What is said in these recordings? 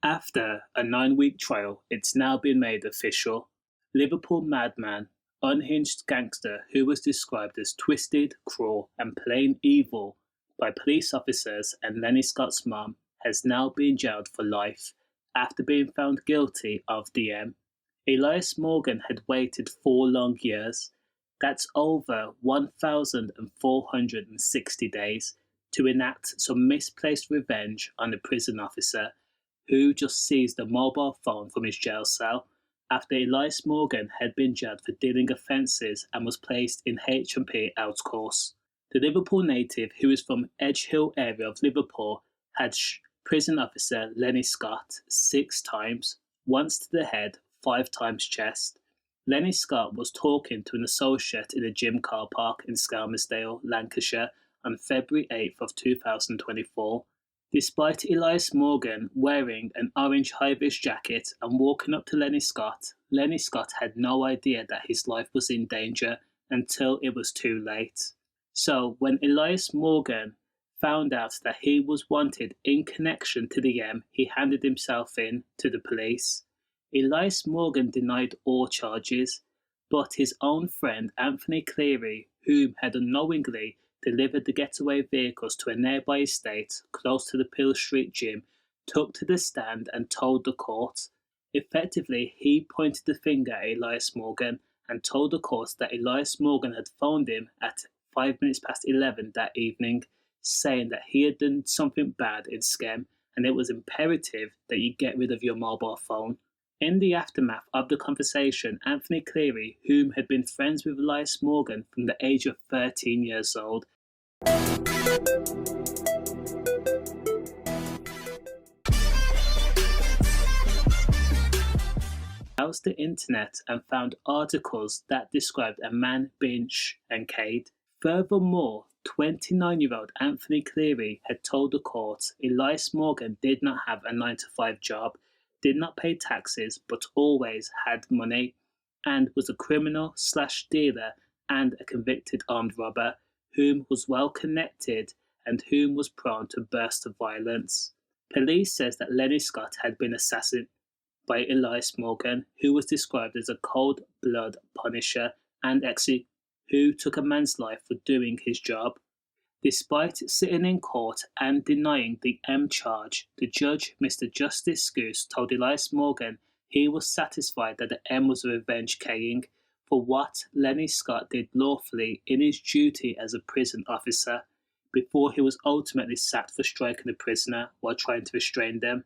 After a 9-week trial, it's now been made official. Liverpool madman, unhinged gangster who was described as twisted, cruel and plain evil by police officers and Lenny Scott's mum has now been jailed for life after being found guilty of DM. Elias Morgan had waited 4 long years, that's over 1,460 days, to enact some misplaced revenge on a prison officer who just seized a mobile phone from his jail cell after Elias Morgan had been jailed for dealing offences and was placed in H&P altcourse. The Liverpool native, who is from Edge Hill area of Liverpool, had prison officer Lenny Scott 6 times, once to the head, 5 times chest. Lenny Scott was talking to an associate in a gym car park in Skelmersdale, Lancashire, on February 8th of 2024. Despite Elias Morgan wearing an orange high-vis jacket and walking up to Lenny Scott had no idea that his life was in danger until it was too late. So when Elias Morgan found out that he was wanted in connection to the M, he handed himself in to the police. Elias Morgan denied all charges, but his own friend Anthony Cleary, whom had unknowingly delivered the getaway vehicles to a nearby estate close to the Peel Street gym, took to the stand and told the court. Effectively, he pointed the finger at Elias Morgan and told the court that Elias Morgan had phoned him at 11:05 that evening, saying that he had done something bad in Skem and it was imperative that you get rid of your mobile phone. In the aftermath of the conversation, Anthony Cleary, whom had been friends with Elias Morgan from the age of 13 years old, browsed the internet and found articles that described a man being and Furthermore, 29-year-old Anthony Cleary had told the court Elias Morgan did not have a 9-to-5 job, did not pay taxes but always had money, and was a criminal/dealer and a convicted armed robber, whom was well connected and whom was prone to bursts of violence. Police says that Lenny Scott had been assassinated by Elias Morgan, who was described as a cold-blood punisher and who took a man's life for doing his job. Despite sitting in court and denying the M charge, the judge, Mr. Justice Goose, told Elias Morgan he was satisfied that the M was a revenge killing for what Lenny Scott did lawfully in his duty as a prison officer, before he was ultimately sacked for striking a prisoner while trying to restrain them.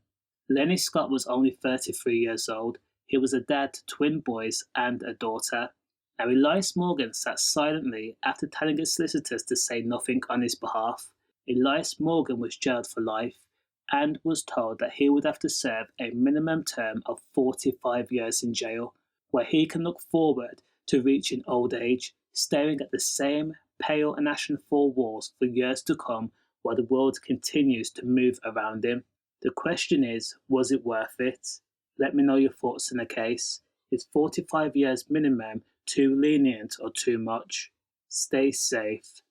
Lenny Scott was only 33 years old. He was a dad to twin boys and a daughter. Now, Elias Morgan sat silently after telling his solicitors to say nothing on his behalf. Elias Morgan was jailed for life and was told that he would have to serve a minimum term of 45 years in jail, where he can look forward to reaching old age, staring at the same pale and ashen 4 walls for years to come while the world continues to move around him. The question is, was it worth it? Let me know your thoughts on the case. Is 45 years minimum too lenient or too much? Stay safe.